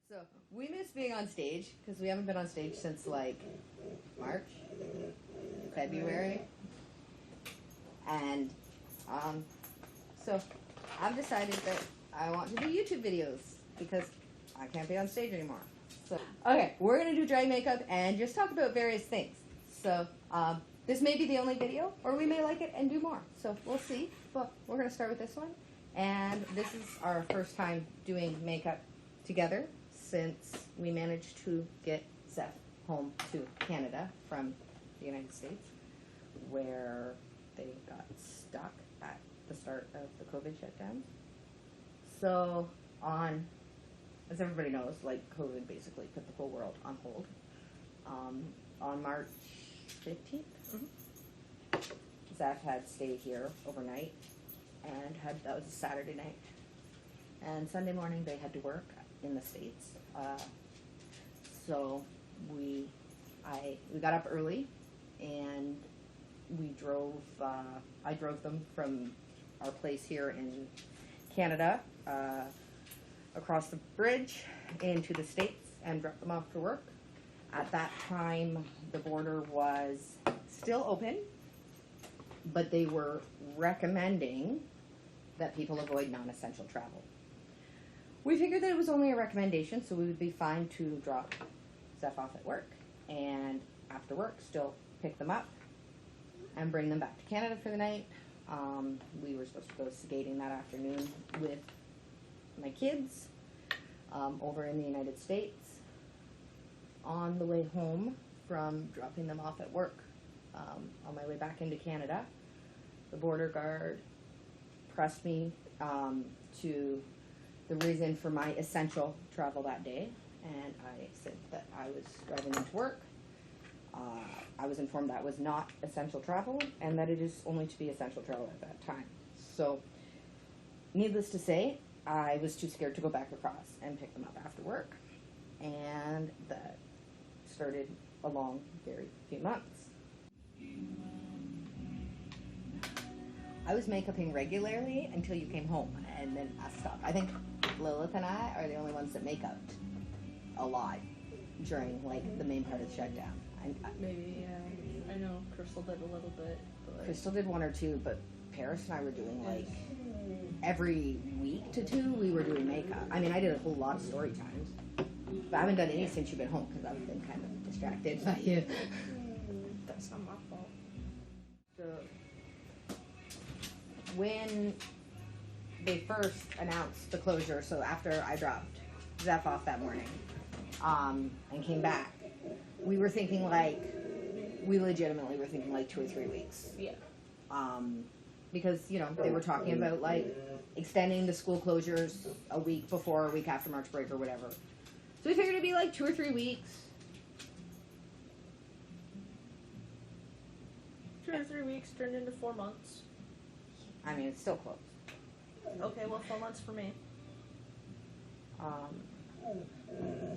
So we miss being on stage because we haven't been on stage since like March, February, and so I've decided that I want to do YouTube videos because I can't be on stage anymore. So okay, we're gonna do dry makeup and just talk about various things. So this may be the only video, or we may like it and do more. So we'll see. But we're gonna start with this one, and this is our first time doing makeup together since we managed to get Zeph home to Canada from the United States, where they got stuck at the start of the COVID shutdown. So as everybody knows, like COVID basically put the whole world on hold. On March 15th, Zeph had stayed here overnight, and that was a Saturday night. And Sunday morning they had to work in the States. So we got up early, and we drove. I drove them from our place here in Canada across the bridge into the States and dropped them off for work. At that time, the border was still open, but they were recommending that people avoid non-essential travel. We figured that it was only a recommendation, so we would be fine to drop Zeph off at work, and after work, still pick them up and bring them back to Canada for the night. We were supposed to go skating that afternoon with my kids over in the United States. On the way home from dropping them off at work, on my way back into Canada, the border guard pressed me to the reason for my essential travel that day, and I said that I was driving into work. I was informed that was not essential travel, and that it is only to be essential travel at that time. So, needless to say, I was too scared to go back across and pick them up after work, and that started a long, very few months. I was make-upping regularly until you came home, and then I stopped. I think Lilith and I are the only ones that make-upped a lot during like the main part of the shutdown. Maybe, yeah. I know Crystal did a little bit. But Crystal did one or two, but Paris and I were doing like every week to two we were doing makeup. I mean, I did a whole lot of story times, but I haven't done any since you've been home because I've been kind of distracted by you. That's not my fault. So when they first announced the closure, so after I dropped Zeph off that morning and came back, we were thinking we legitimately were thinking like 2 or 3 weeks. Yeah. Because, they were talking about like extending the school closures a week before, or a week after March break or whatever. So we figured it'd be like 2 or 3 weeks. 2 or 3 weeks turned into 4 months. I mean, it's still close. Okay, well, 4 months for me.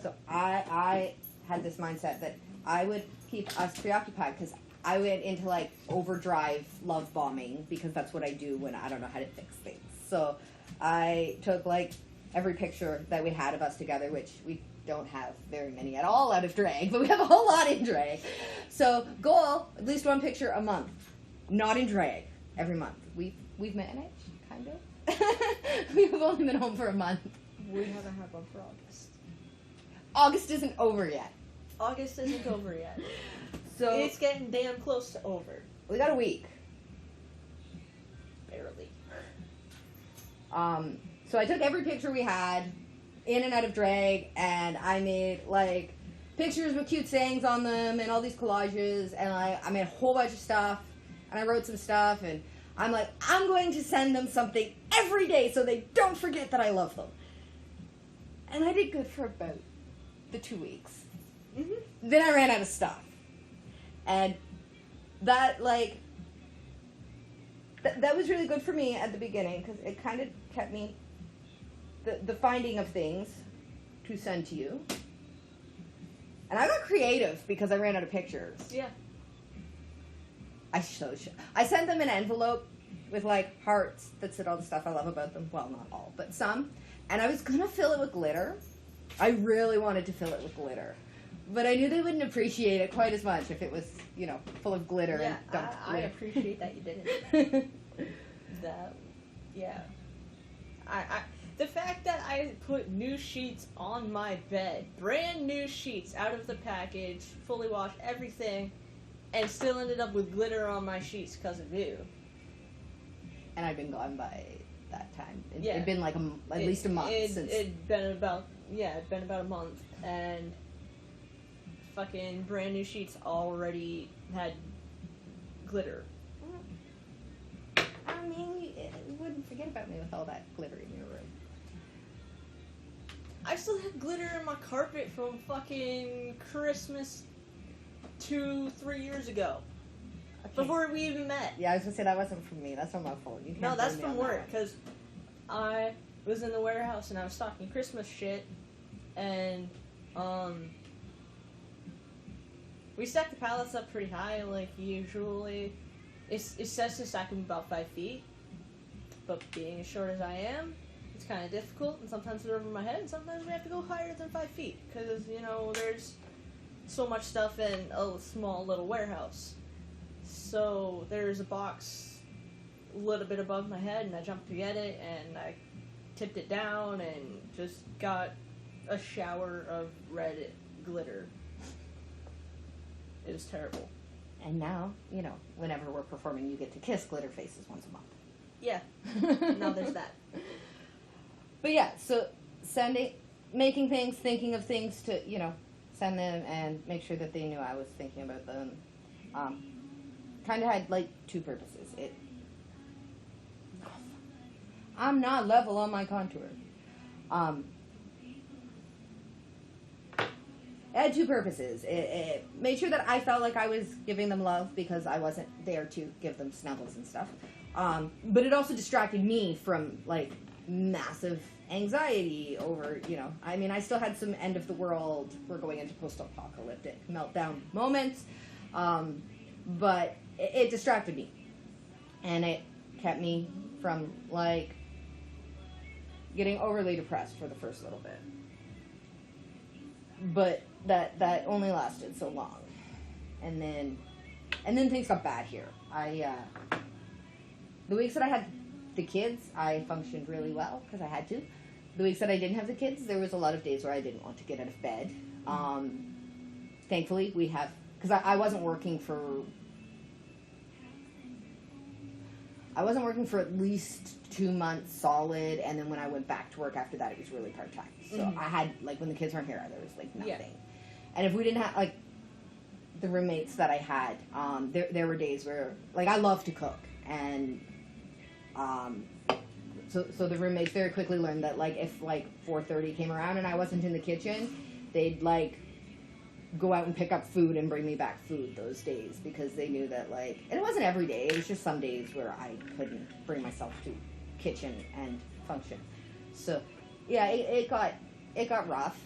So I had this mindset that I would keep us preoccupied because I went into like overdrive love bombing because that's what I do when I don't know how to fix things. So I took like every picture that we had of us together, which we don't have very many at all out of drag, but we have a whole lot in drag. So goal, at least one picture a month, not in drag, every month. We've managed, kind of. We've only been home for a month. We haven't had one for August. August isn't over yet. August isn't over yet. So it's getting damn close to over. We got a week. Barely. So I took every picture we had in and out of drag, and I made like pictures with cute sayings on them and all these collages, and I made a whole bunch of stuff, and I wrote some stuff, and I'm like, I'm going to send them something every day so they don't forget that I love them. And I did good for about the 2 weeks. Mm-hmm. Then I ran out of stuff. And that, that was really good for me at the beginning because it kind of kept me, the finding of things to send to you. And I got creative because I ran out of pictures. Yeah. I sent them an envelope with like hearts that said all the stuff I love about them. Well, not all, but some. And I was going to fill it with glitter. I really wanted to fill it with glitter. But I knew they wouldn't appreciate it quite as much if it was, full of glitter Yeah, and dumped I glitter. appreciate that you didn't. Yeah. The fact that I put new sheets on my bed, brand new sheets out of the package, fully washed, everything, and still ended up with glitter on my sheets because of you. And I'd been gone by that time. Yeah. It'd been like at least a month since. It'd been about a month, and fucking brand new sheets already had glitter. I mean, you wouldn't forget about me with all that glitter in your room. I still had glitter in my carpet from fucking Christmas 2-3 years ago. Before we even met. Yeah, I was gonna say that wasn't from me. That's not my fault. You can't No, that's blame me from on that work, one. because I was in the warehouse and I was stocking Christmas shit, and we stacked the pallets up pretty high, like usually. It says to stack them about 5 feet, but being as short as I am, it's kind of difficult, and sometimes they're over my head, and sometimes we have to go higher than 5 feet, because, there's so much stuff in a small little warehouse. So there's a box a little bit above my head, and I jumped to get it, and I tipped it down, and just got a shower of red glitter. It was terrible. And now, whenever we're performing, you get to kiss glitter faces once a month. Yeah. Now there's that. But yeah, so making things, thinking of things to, send them and make sure that they knew I was thinking about them. Kind of had, like, 2 purposes. I'm not level on my contour. It had 2 purposes. It made sure that I felt like I was giving them love because I wasn't there to give them snuggles and stuff. But it also distracted me from, like, massive anxiety over, I still had some end of the world, we're going into post-apocalyptic meltdown moments, but it distracted me. And it kept me from, like, getting overly depressed for the first little bit. But that only lasted so long. And then things got bad here. The weeks that I had the kids, I functioned really well because I had to. The weeks that I didn't have the kids, there was a lot of days where I didn't want to get out of bed. Thankfully, we have, because I wasn't working for at least 2 months solid, and then when I went back to work after that, it was really part-time. So I had, like, when the kids weren't here, there was, like, nothing. Yeah. And if we didn't have, like, the roommates that I had, there were days where, like, I love to cook, and so the roommates very quickly learned that, like, if, like, 4:30 came around and I wasn't in the kitchen, they'd, like, go out and pick up food and bring me back food those days, because they knew that, like, and it wasn't every day, it was just some days where I couldn't bring myself to kitchen and function. So yeah, it got rough.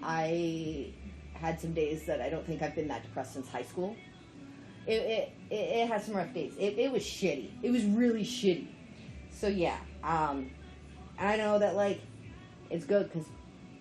I had some days that I don't think I've been that depressed since high school. It had some rough days. It was shitty. It was really shitty. So yeah, and I know that, like, it's good because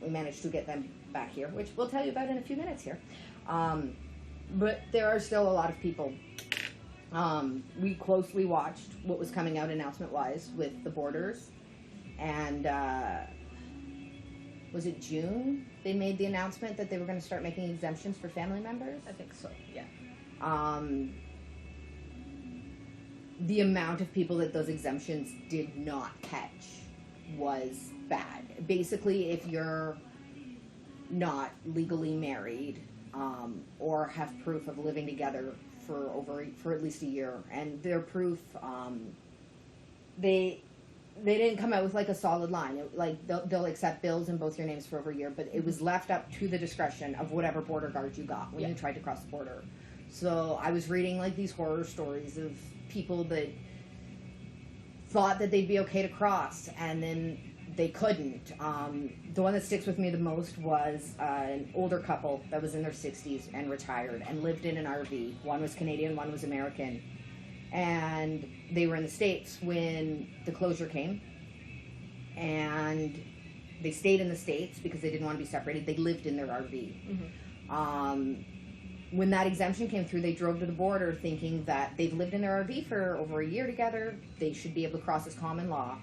we managed to get them back here, which we'll tell you about in a few minutes here. But there are still a lot of people. We closely watched what was coming out announcement-wise with the borders, and was it June? They made the announcement that they were going to start making exemptions for family members. I think so, yeah. The amount of people that those exemptions did not catch was bad. Basically, if you're not legally married, or have proof of living together for at least a year, and their proof, they didn't come out with, like, a solid line. They'll accept bills in both your names for over a year, but it was left up to the discretion of whatever border guard you got when you tried to cross the border. So I was reading, like, these horror stories of people that thought that they'd be okay to cross, and then they couldn't. The one that sticks with me the most was an older couple that was in their 60s and retired and lived in an RV. One was Canadian, one was American. And they were in the States when the closure came. And they stayed in the States because they didn't want to be separated. They lived in their RV. When that exemption came through, they drove to the border thinking that they've lived in their RV for over a year together. They should be able to cross as common law.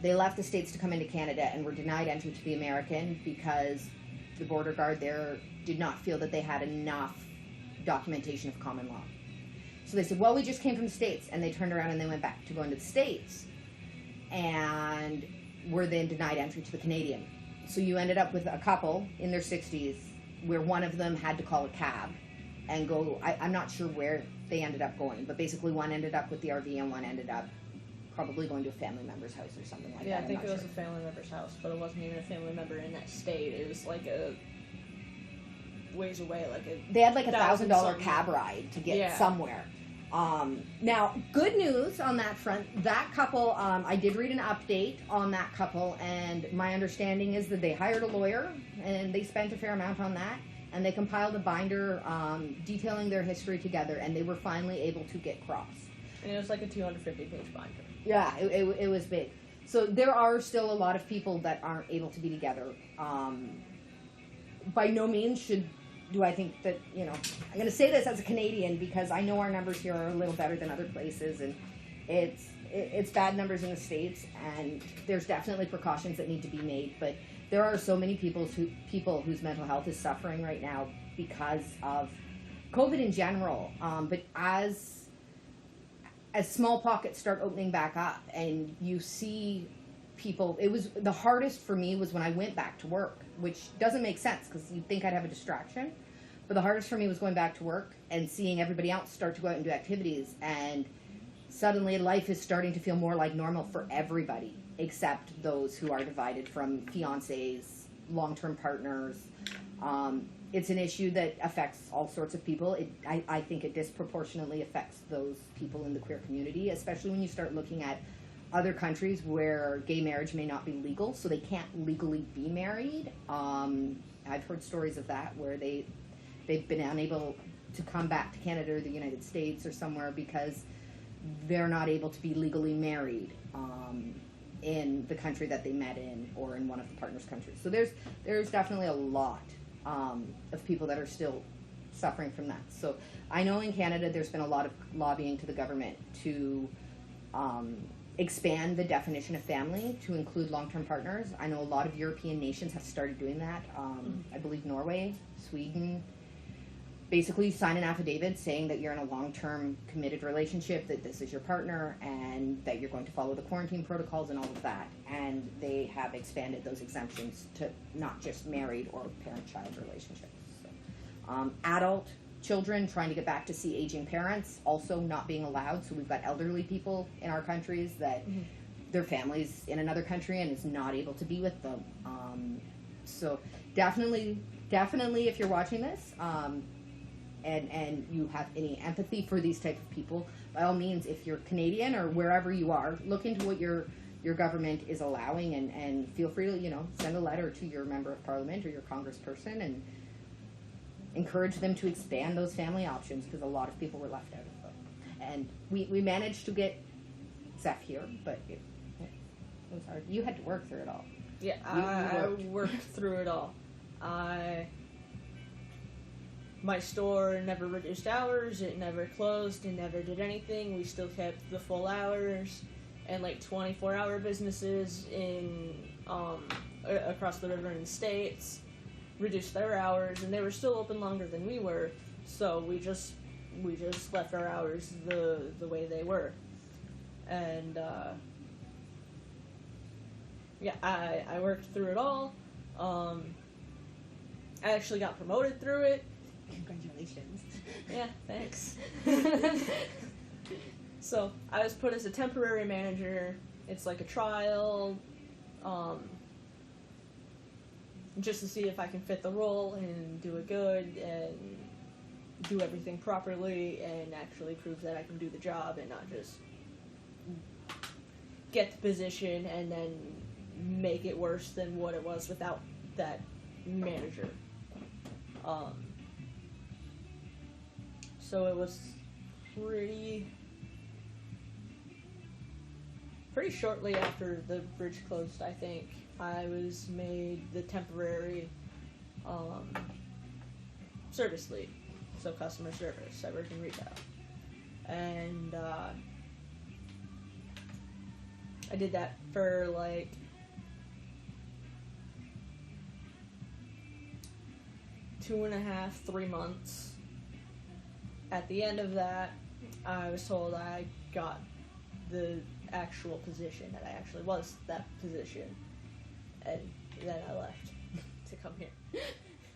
They left the States to come into Canada and were denied entry to the American because the border guard there did not feel that they had enough documentation of common law. So they said, well, we just came from the States. And they turned around and they went back to go into the States and were then denied entry to the Canadian. So you ended up with a couple in their 60s where one of them had to call a cab and go, I'm not sure where they ended up going, but basically one ended up with the RV and one ended up probably going to a family member's house or something like that. Yeah, I think it was sure. a family member's house, but it wasn't even a family member in that state. It was like a ways away, like a... They had like $1,000 $1,000 cab ride to get somewhere. Now, good news on that front. That couple, I did read an update on that couple, and my understanding is that they hired a lawyer, and they spent a fair amount on that, and they compiled a binder detailing their history together, and they were finally able to get cross. And it was like a 250-page binder. Yeah, it was big. So there are still a lot of people that aren't able to be together. By no means do I think that, I'm going to say this as a Canadian because I know our numbers here are a little better than other places, and it's bad numbers in the States, and there's definitely precautions that need to be made, but there are so many people whose mental health is suffering right now because of COVID in general. But as small pockets start opening back up and you see people, it was the hardest for me was when I went back to work, which doesn't make sense because you'd think I'd have a distraction. But the hardest for me was going back to work and seeing everybody else start to go out and do activities, and suddenly life is starting to feel more like normal for everybody except those who are divided from fiancés, long-term partners. It's an issue that affects all sorts of people. I think it disproportionately affects those people in the queer community, especially when you start looking at other countries where gay marriage may not be legal, so they can't legally be married. I've heard stories of that where they've been unable to come back to Canada or the United States or somewhere because they're not able to be legally married in the country that they met in or in one of the partner's countries. So there's definitely a lot of people that are still suffering from that. So I know in Canada there's been a lot of lobbying to the government to expand the definition of family to include long-term partners. I know a lot of European nations have started doing that. I believe Norway, Sweden, basically sign an affidavit saying that you're in a long-term committed relationship, that this is your partner, and that you're going to follow the quarantine protocols and all of that. And they have expanded those exemptions to not just married or parent-child relationships. So, adult children trying to get back to see aging parents also not being allowed. So we've got elderly people in our countries that their family's in another country and is not able to be with them. So definitely if you're watching this, and you have any empathy for these type of people, by all means, if you're Canadian or wherever you are, look into what your government is allowing, and feel free to, send a letter to your member of parliament or your congressperson and encourage them to expand those family options, because a lot of people were left out of them. And we managed to get Zephyr, but it was hard. You had to work through it all. Yeah, I worked through it all. My store never reduced hours, it never closed, it never did anything. We still kept the full hours, and like 24-hour businesses in across the river in the States reduced their hours, and they were still open longer than we were, so we just left our hours the way they were. And I worked through it all. I actually got promoted through it. Congratulations. Yeah, thanks. So I was put as a temporary manager. It's like a trial, just to see if I can fit the role and do it good and do everything properly and actually prove that I can do the job and not just get the position and then make it worse than what it was without that manager. So it was pretty pretty shortly after the bridge closed, I think, I was made the temporary service lead. So customer service. I worked in retail. And I did that for like 2.5, 3 months. At the end of that, I was told I got the actual position, that I actually was that position. And then I left to come here.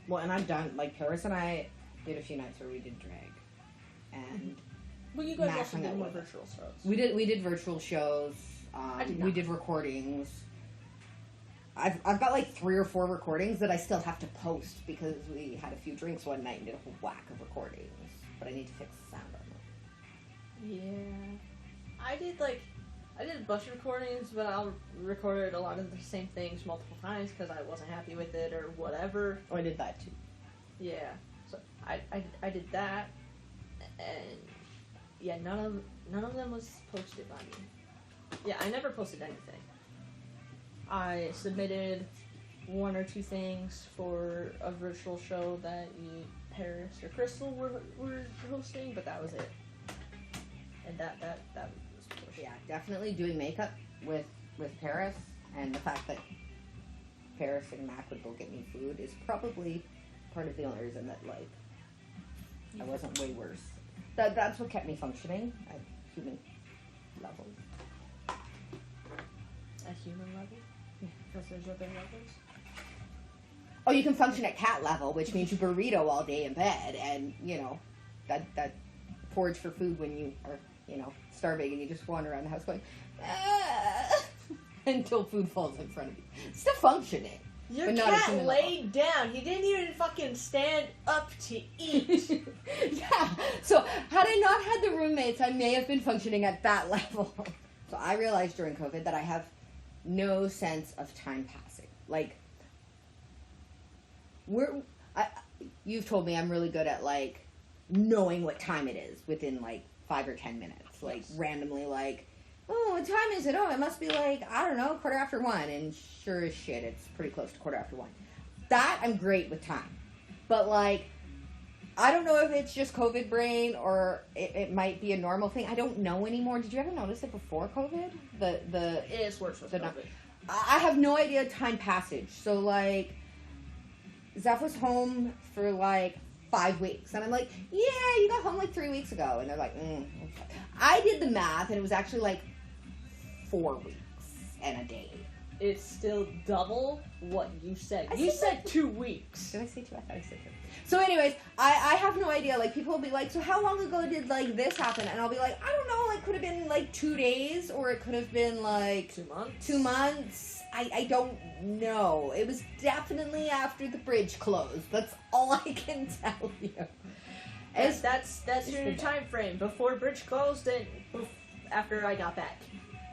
Well, and I've done, like, Paris and I did a few nights where we did drag. And Well, you guys Matt also hung did out more with us. virtual shows. We did virtual shows. did We not. did recordings. I've got like 3 or 4 recordings that I still have to post because we had a few drinks one night and did a whole whack of recordings. But I need to fix the sound on them. Yeah. I did a bunch of recordings, but I recorded a lot of the same things multiple times because I wasn't happy with it or whatever. Oh, I did that too. Yeah. So I did that, and yeah, none of them was posted by me. Yeah, I never posted anything. I submitted 1 or 2 things for a virtual show that Paris or Crystal were hosting, but that was it. And that was pushed. Yeah, definitely doing makeup with Paris, and the fact that Paris and Mac would go get me food is probably part of the only reason that, like, I wasn't way worse. That's what kept me functioning at human level. At human level? Yeah. Because there's other levels? Oh, you can function at cat level, which means you burrito all day in bed, and, that forage for food when you are, starving, and you just wander around the house going, until food falls in front of you. Still functioning. Your but not at cat human laid down. He didn't even fucking stand up to eat. Yeah. So, had I not had the roommates, I may have been functioning at that level. So, I realized during COVID that I have no sense of time passing. Like, you've told me I'm really good at, like, knowing what time it is within, like, 5 or 10 minutes. Like, Yes. randomly, like, oh, what time is it? Oh, it must be, like, I don't know, 1:15. And sure as shit, it's pretty close to 1:15. That, I'm great with time. But, like, I don't know if it's just COVID brain or it might be a normal thing. I don't know anymore. Did you ever notice it before COVID? It's worse with The- COVID. I have no idea time passage. So, like, Zeph was home for, like, 5 weeks. And I'm like, yeah, you got home, like, 3 weeks ago. And they're like, okay. I did the math, and it was actually, like, 4 weeks and a day. It's still double what you said. I You said said 2 weeks. Did I say 2? I thought I said 2. So anyways, I have no idea. Like, people will be like, so how long ago did, like, this happen? And I'll be like, I don't know. Like, could have been, like, 2 days, or it could have been, like, 2 months. 2 months. I don't know. It was definitely after the bridge closed. That's all I can tell you. That's your new time frame. Before bridge closed and after I got back.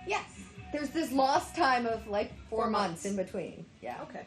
Yes. There's this lost time of, like, 4 4 months months. in between. Yeah. Okay.